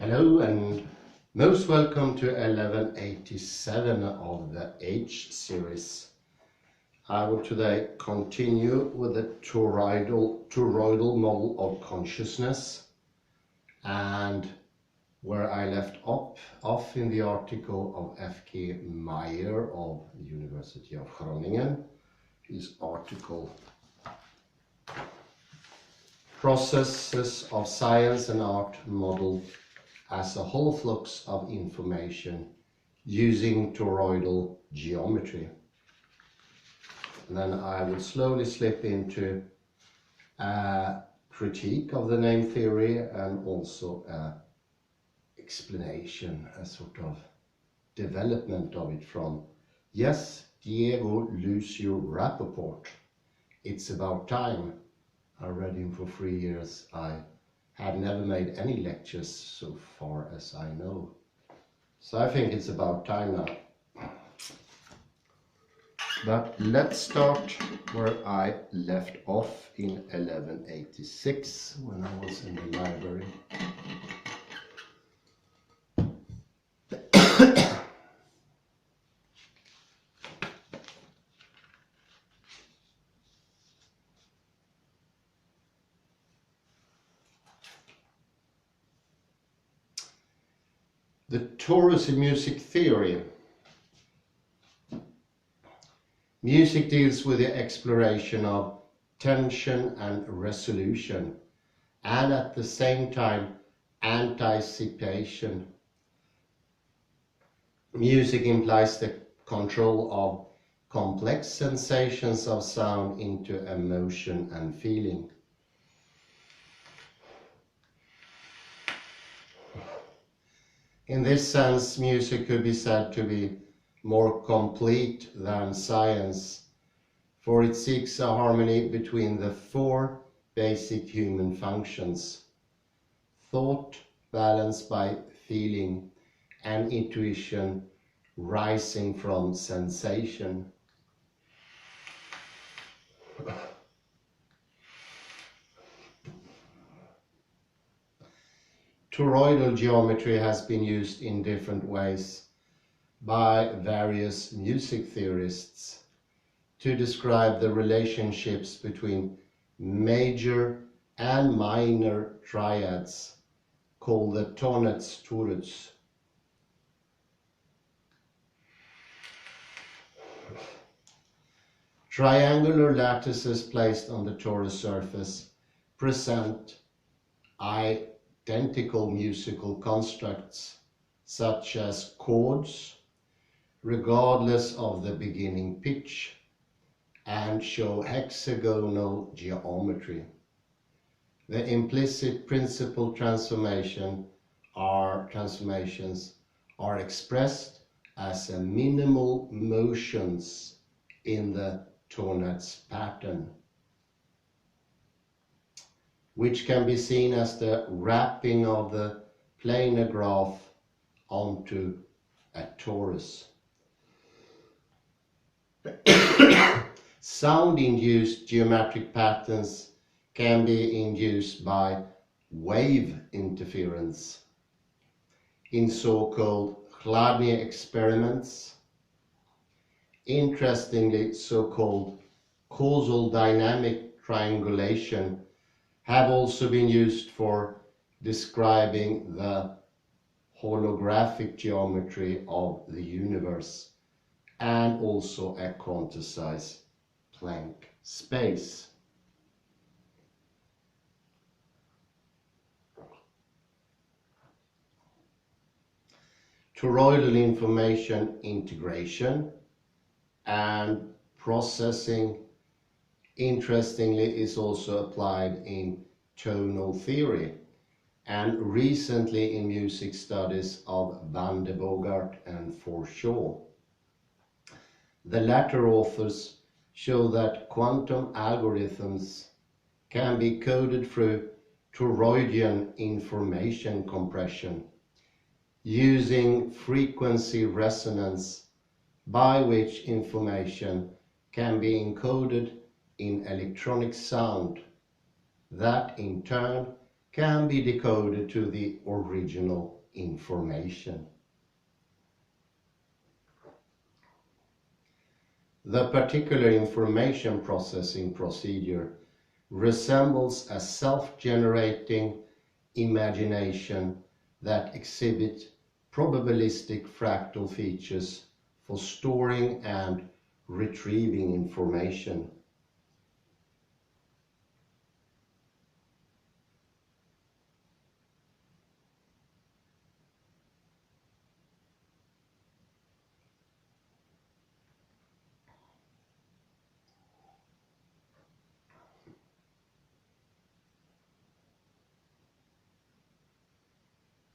Hello and most welcome to 1187 of the H series. I will today continue with the toroidal model of consciousness, and where I left off in the article of K Meijer of the University of Groningen, his article Processes of Science and Art Model as a whole flux of information using toroidal geometry. And then I will slowly slip into a critique of the name theory and also an explanation, a sort of development of it from, yes, Diego Lucio Rappaport, It's About Time. I read him for 3 years. I had never made any lectures so far as I know. So I think it's about time now. But let's start where I left off in 1186 when I was in the library. The torus in music theory. Music deals with the exploration of tension and resolution, and at the same time anticipation. Music implies the control of complex sensations of sound into emotion and feeling. In this sense, music could be said to be more complete than science, for it seeks a harmony between the 4 basic human functions: thought balanced by feeling and intuition rising from sensation. Toroidal geometry has been used in different ways by various music theorists to describe the relationships between major and minor triads called the tonets torus. Triangular lattices placed on the torus surface present identical musical constructs, such as chords, regardless of the beginning pitch, and show hexagonal geometry. The implicit principal transformations are expressed as a minimal motions in the tonets pattern, which can be seen as the wrapping of the planar graph onto a torus. Sound-induced geometric patterns can be induced by wave interference in so-called Chladni experiments. Interestingly, so-called causal dynamic triangulation have also been used for describing the holographic geometry of the universe and also a quantized Planck space. Toroidal information integration and processing, interestingly, is also applied in tonal theory and recently in music studies of Van de Bogart and Forshaw. The latter authors show that quantum algorithms can be coded through toroidian information compression using frequency resonance, by which information can be encoded in electronic sound that in turn can be decoded to the original information. The particular information processing procedure resembles a self-generating imagination that exhibits probabilistic fractal features for storing and retrieving information.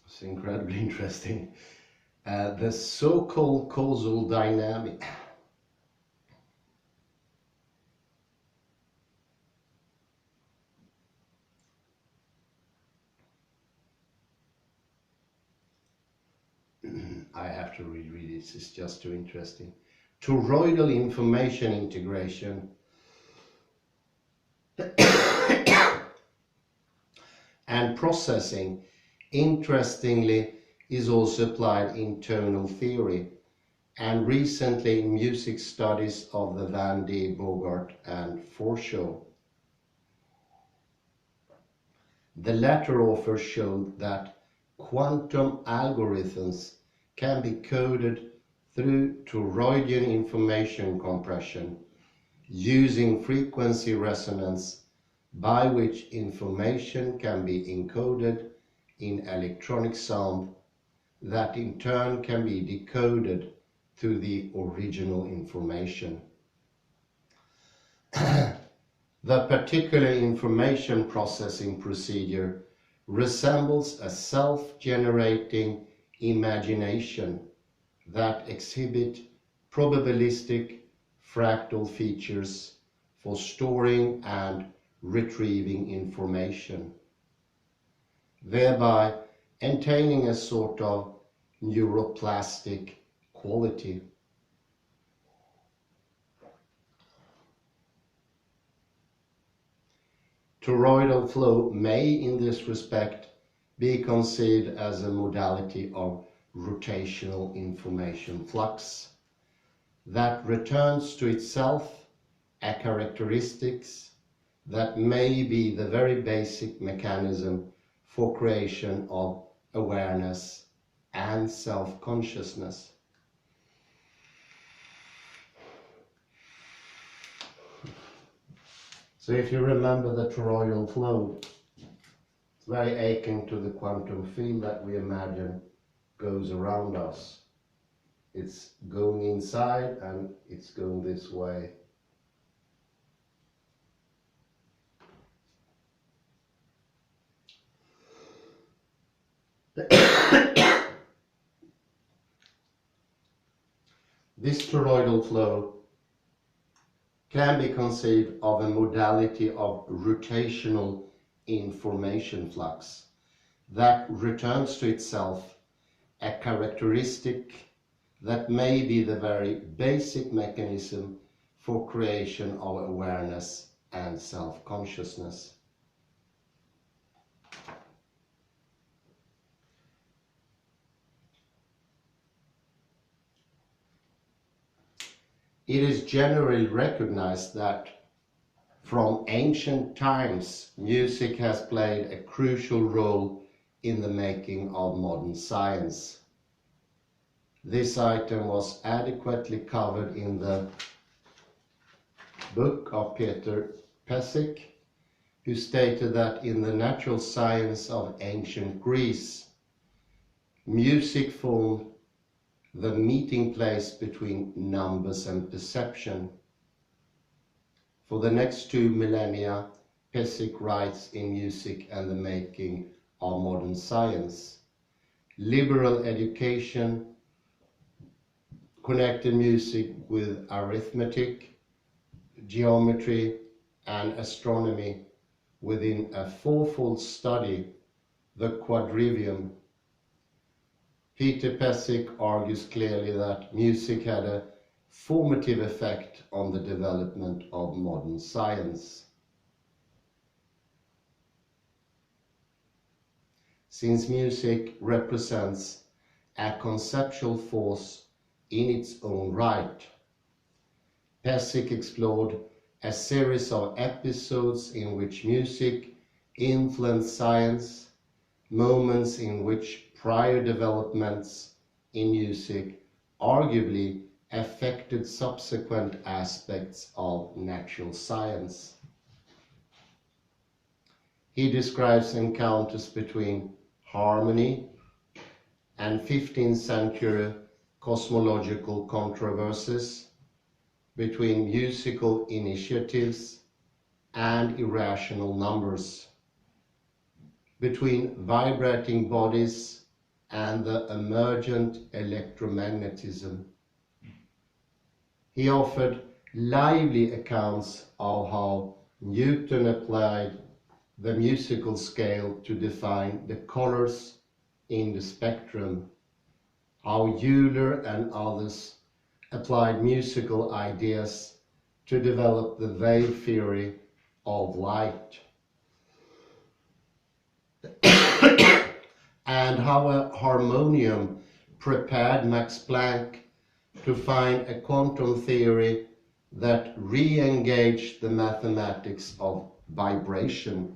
It's incredibly interesting. The so-called causal dynamic. I have to reread this, it's just too interesting. Toroidal information integration and processing, interestingly, is also applied in tonal theory, and recently in music studies of the Van D. Bogart and Forshaw. The latter author showed that quantum algorithms can be coded through toroidal information compression using frequency resonance, by which information can be encoded in electronic sound that in turn can be decoded to the original information. The particular information processing procedure resembles a self-generating imagination that exhibits probabilistic fractal features for storing and retrieving information, thereby attaining a sort of neuroplastic quality. Toroidal flow may, in this respect, be conceived as a modality of rotational information flux that returns to itself a characteristics that may be the very basic mechanism for creation of awareness and self-consciousness. So if you remember the toroidal flow, it's very akin to the quantum field that we imagine goes around us. It's going inside and it's going this way. This toroidal flow can be conceived of a modality of rotational information flux that returns to itself a characteristic that may be the very basic mechanism for creation of awareness and self-consciousness. It is generally recognized that from ancient times, music has played a crucial role in the making of modern science. This item was adequately covered in the book of Peter Pesik, who stated that in the natural science of ancient Greece, music formed the meeting place between numbers and perception. For the next 2 millennia, Pesik writes in Music and the Making of Modern Science. Liberal education connected music with arithmetic, geometry, and astronomy within a fourfold study, the quadrivium. Peter Pesik argues clearly that music had a formative effect on the development of modern science. since music represents a conceptual force in its own right. Pesek explored a series of episodes in which music influenced science, moments in which prior developments in music arguably affected subsequent aspects of natural science. He describes encounters between harmony and 15th century cosmological controversies, between musical initiatives and irrational numbers, between vibrating bodies and the emergent electromagnetism. He offered lively accounts of how Newton applied the musical scale to define the colors in the spectrum, how Euler and others applied musical ideas to develop the wave theory of light, and how a harmonium prepared Max Planck to find a quantum theory that re-engaged the mathematics of vibration.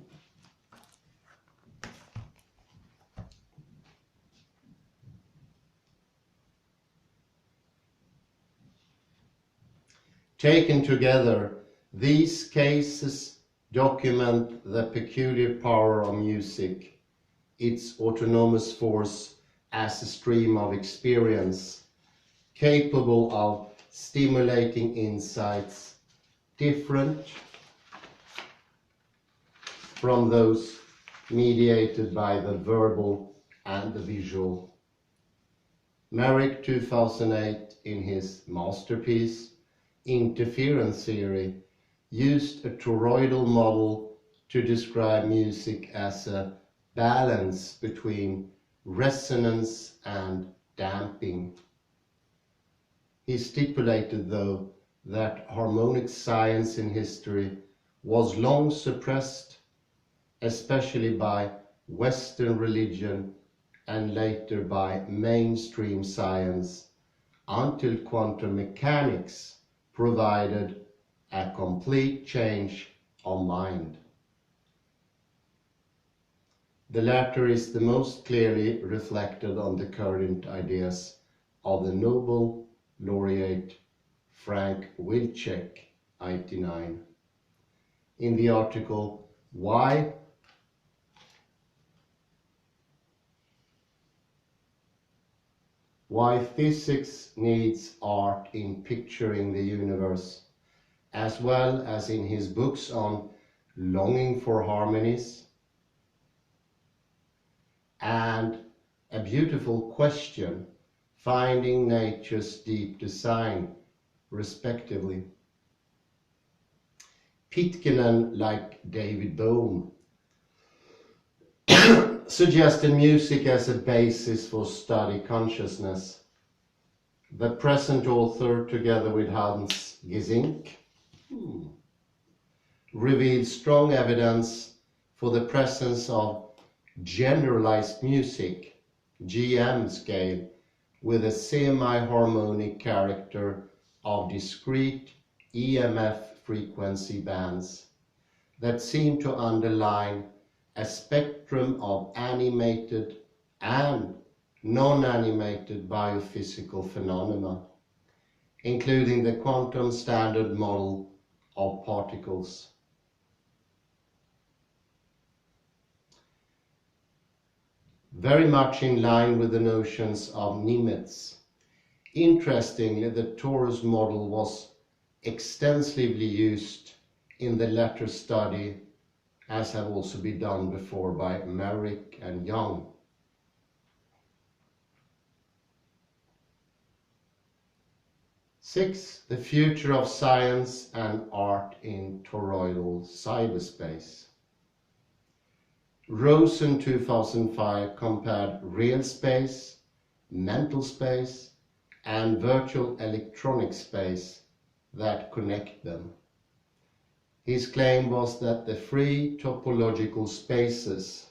Taken together, these cases document the peculiar power of music, its autonomous force as a stream of experience, capable of stimulating insights different from those mediated by the verbal and the visual. Merrick, 2008, in his masterpiece, Interference Theory, used a toroidal model to describe music as a balance between resonance and damping. He stipulated, though, that harmonic science in history was long suppressed, especially by Western religion and later by mainstream science, until quantum mechanics provided a complete change of mind. The latter is the most clearly reflected on the current ideas of the Nobel laureate Frank Wilczek, 1989. In the article, Why Physics Needs Art in Picturing the Universe, as well as in his books on Longing for Harmonies and A Beautiful Question, Finding Nature's Deep Design, respectively. Pitkänen, like David Bohm, suggested music as a basis for study consciousness. The present author, together with Hans Gesink, revealed strong evidence for the presence of generalized music, GM scale, with a semi-harmonic character of discrete EMF frequency bands that seem to underline a spectrum of animated and non-animated biophysical phenomena, including the quantum standard model of particles. Very much in line with the notions of Nimitz. Interestingly, the torus model was extensively used in the latter study, as have also been done before by Merrick and Young. Six, the future of science and art in toroidal cyberspace. Rosen, 2005, compared real space, mental space, and virtual electronic space that connect them. His claim was that the free topological spaces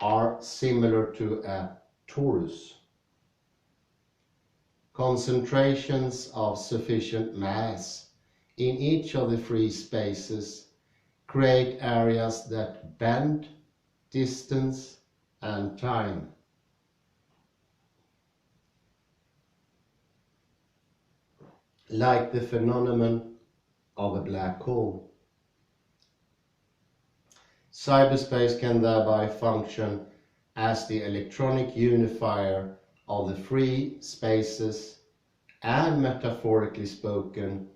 are similar to a torus. Concentrations of sufficient mass in each of the free spaces create areas that bend distance and time. Like the phenomenon of a black hole. Cyberspace can thereby function as the electronic unifier of the free spaces and, metaphorically spoken,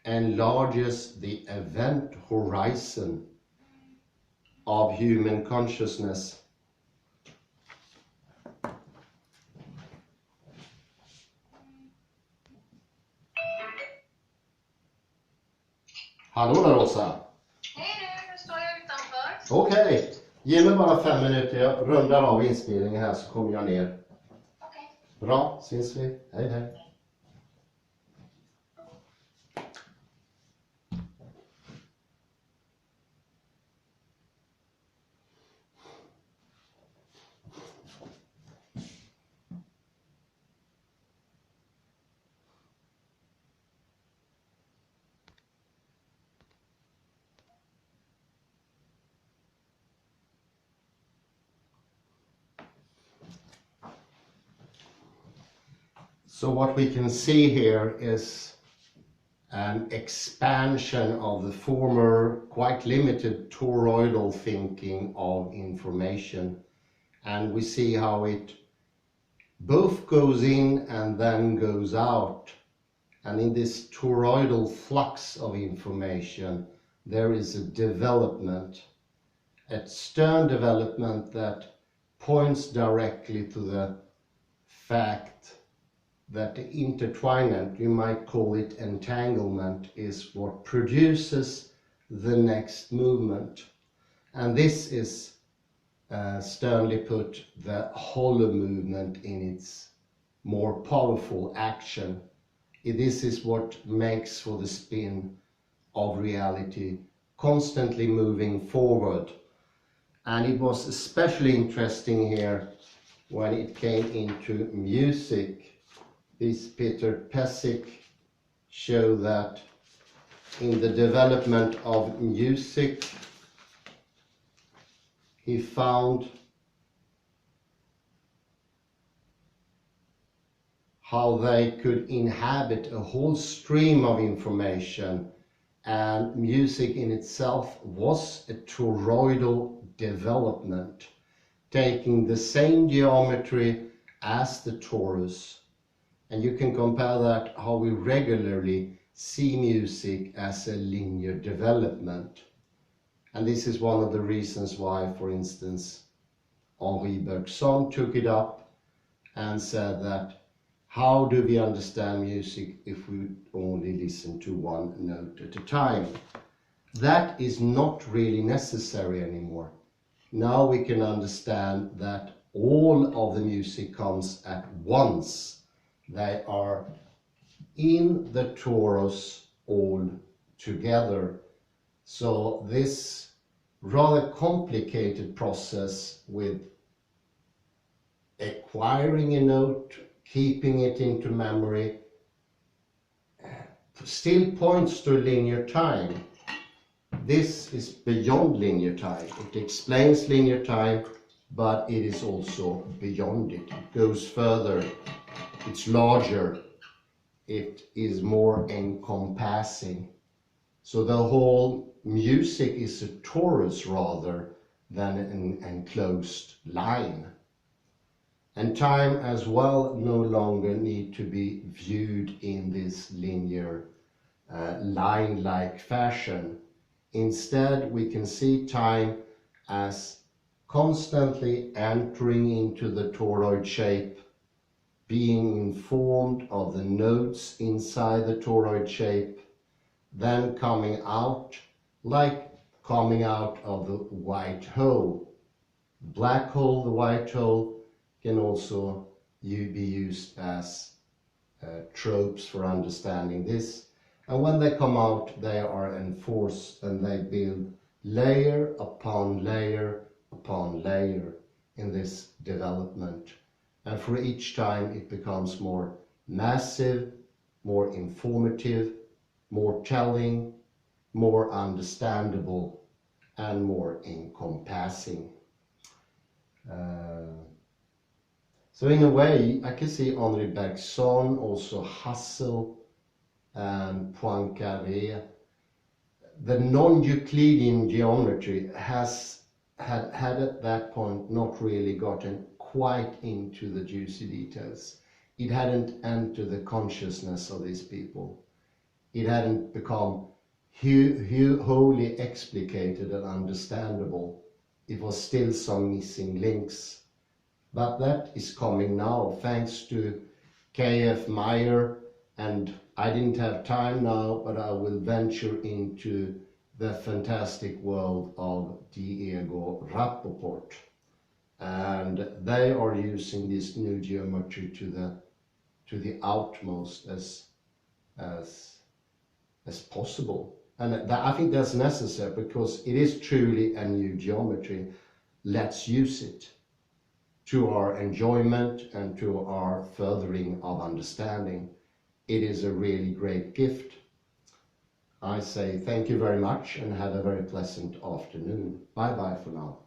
enlarges the event horizon of human consciousness. Hallå där, Rosa! Hej du, nu står jag utanför. Okej, ge mig bara 5 minuter, jag rundar av inspelningen här så kommer jag ner. Okej. Bra, syns vi. Hej hej. So what we can see here is an expansion of the former quite limited toroidal thinking of information, and we see how it both goes in and then goes out, and in this toroidal flux of information there is a development, a stern development that points directly to the fact that the intertwinement, you might call it entanglement, is what produces the next movement. And this is sternly put the hollow movement in its more powerful action. This is what makes for the spin of reality, constantly moving forward. And it was especially interesting here when it came into music. This Peter Pesik showed that in the development of music, he found how they could inhabit a whole stream of information, and music in itself was a toroidal development, taking the same geometry as the torus. And you can compare that how we regularly see music as a linear development. And this is one of the reasons why, for instance, Henri Bergson took it up and said that how do we understand music if we only listen to one note at a time? That is not really necessary anymore. Now we can understand that all of the music comes at once. They are in the torus all together. So this rather complicated process with acquiring a note, keeping it into memory, still points to linear time. This is beyond linear time. It explains linear time, but it is also beyond it. It goes further. It's larger, it is more encompassing. So the whole music is a torus rather than an enclosed line. And time as well no longer need to be viewed in this linear line-like fashion. Instead, we can see time as constantly entering into the toroid shape, being informed of the notes inside the toroid shape, then coming out, like coming out of the white hole. Black hole, the white hole, can also be used as tropes for understanding this. And when they come out, they are enforced and they build layer upon layer upon layer. in this development. And for each time it becomes more massive, more informative, more telling, more understandable, and more encompassing. So in a way, I can see Henri Bergson, also Husserl and Poincaré. The non-Euclidean geometry had at that point not really gotten quite into the juicy details. It hadn't entered the consciousness of these people. It hadn't become wholly explicated and understandable. It was still some missing links. But that is coming now, thanks to K Meijer, and I didn't have time now, but I will venture into the fantastic world of Diego Rappaport. And they are using this new geometry to the utmost as possible. And I think that's necessary because it is truly a new geometry. Let's use it to our enjoyment and to our furthering of understanding. It is a really great gift. I say thank you very much and have a very pleasant afternoon. Bye bye for now.